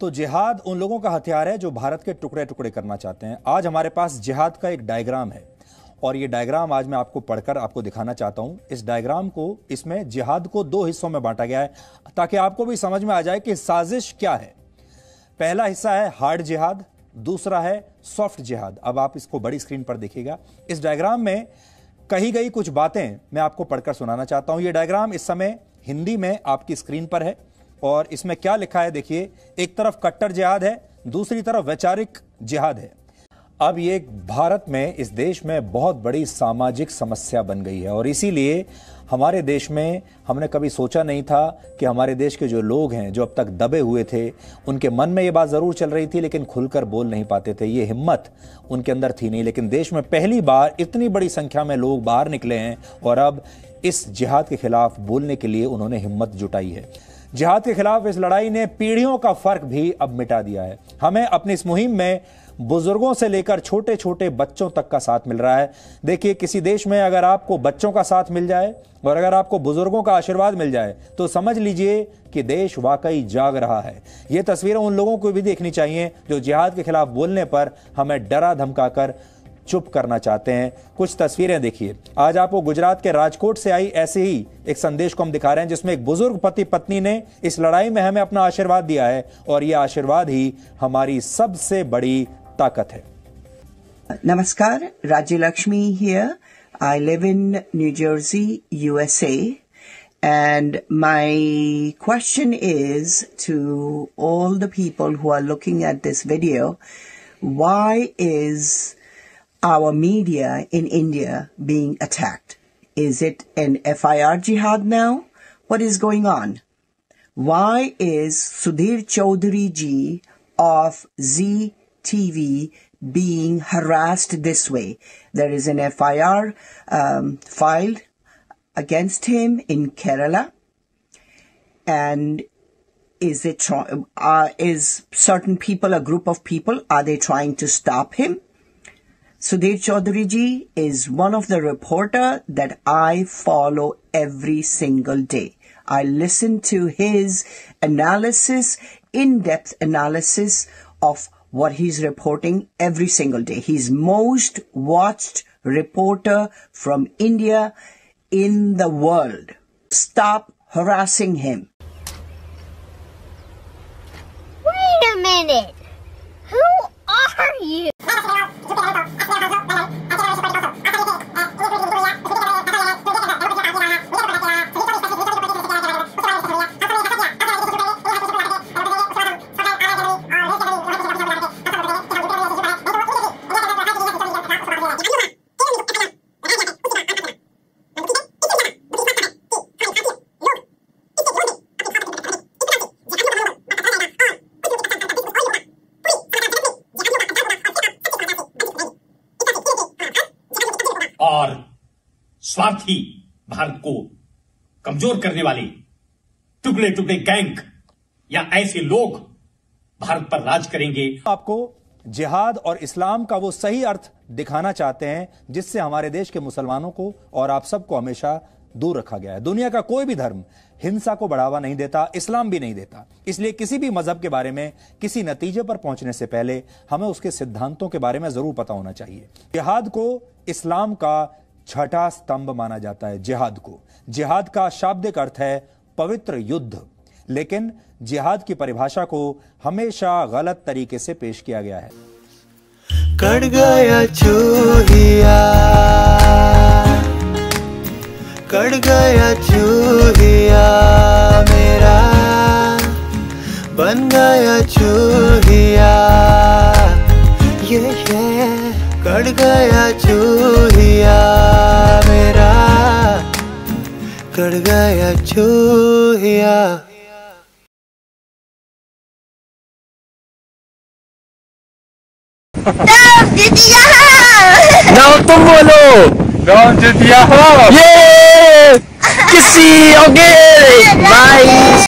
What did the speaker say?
तो जिहाद उन लोगों का हथियार है जो भारत के टुकड़े टुकड़े करना चाहते हैं। आज हमारे पास जिहाद का एक डायग्राम है और ये डायग्राम आज मैं आपको पढ़कर आपको दिखाना चाहता हूं। इस डायग्राम को, इसमें जिहाद को दो हिस्सों में बांटा गया है ताकि आपको भी समझ में आ जाए कि साजिश क्या है। पहला हिस्सा है हार्ड जिहाद, दूसरा है सॉफ्ट जिहाद। अब आप इसको बड़ी स्क्रीन पर देखिएगा। इस डायग्राम में कही गई कुछ बातें मैं आपको पढ़कर सुनाना चाहता हूं। यह डायग्राम इस समय हिंदी में आपकी स्क्रीन पर है और इसमें क्या लिखा है देखिए। एक तरफ कट्टर जिहाद है, दूसरी तरफ वैचारिक जिहाद है। अब ये भारत में, इस देश में बहुत बड़ी सामाजिक समस्या बन गई है और इसीलिए हमारे देश में हमने कभी सोचा नहीं था कि हमारे देश के जो लोग हैं, जो अब तक दबे हुए थे, उनके मन में ये बात जरूर चल रही थी लेकिन खुलकर बोल नहीं पाते थे। ये हिम्मत उनके अंदर थी नहीं। लेकिन देश में पहली बार इतनी बड़ी संख्या में लोग बाहर निकले हैं और अब इस जिहाद के खिलाफ बोलने के लिए उन्होंने हिम्मत जुटाई है। जिहाद के खिलाफ इस लड़ाई ने पीढ़ियों का फर्क भी अब मिटा दिया है। हमें अपनी इस मुहिम में बुजुर्गों से लेकर छोटे छोटे बच्चों तक का साथ मिल रहा है। देखिए, किसी देश में अगर आपको बच्चों का साथ मिल जाए और अगर आपको बुजुर्गों का आशीर्वाद मिल जाए तो समझ लीजिए कि देश वाकई जाग रहा है। ये तस्वीरें उन लोगों को भी देखनी चाहिए जो जिहाद के खिलाफ बोलने पर हमें डरा धमकाकर चुप करना चाहते हैं। कुछ तस्वीरें देखिए। आज आपको गुजरात के राजकोट से आई ऐसे ही एक संदेश को हम दिखा रहे हैं जिसमें एक बुजुर्ग पति पत्नी ने इस लड़ाई में हमें अपना आशीर्वाद दिया है और यह आशीर्वाद ही हमारी सबसे बड़ी ताकत है। Namaskar, Rajya Lakshmi here. I live in New Jersey, USA. And my question is to all the people who are looking at this video, why is our media in India being attacked? Is it an FIR jihad now? What is going on? Why is Sudhir Chaudhary ji of Zee TV being harassed this way? There is an FIR filed against him in Kerala, and is certain people, a group of people, are they trying to stop him? Sudhir Chaudhary ji is one of the reporter that I follow every single day. I listen to his analysis, in-depth analysis of what he's reporting every single day. He's most watched reporter from India in the world. Stop harassing him. Wait a minute. Who are you? और स्वार्थी भारत को कमजोर करने वाले टुकड़े टुकड़े gang या ऐसे लोग भारत पर राज करेंगे। आपको जिहाद और इस्लाम का वो सही अर्थ दिखाना चाहते हैं जिससे हमारे देश के मुसलमानों को और आप सबको हमेशा दूर रखा गया है। दुनिया का कोई भी धर्म हिंसा को बढ़ावा नहीं देता, इस्लाम भी नहीं देता। इसलिए किसी भी मजहब के बारे में किसी नतीजे पर पहुंचने से पहले हमें उसके सिद्धांतों के बारे में जरूर पता होना चाहिए। जिहाद को इस्लाम का छठा स्तंभ माना जाता है। जिहाद का शाब्दिक अर्थ है पवित्र युद्ध, लेकिन जिहाद की परिभाषा को हमेशा गलत तरीके से पेश किया गया है। कट गया चूहिया, कट गया चूहिया मेरा, बन गया चूहिया, ये कट गया चूहिया मेरा, कट गया चूहिया। नाम तुम बोलो। राम जितिया। ये किसी ओगे भाई।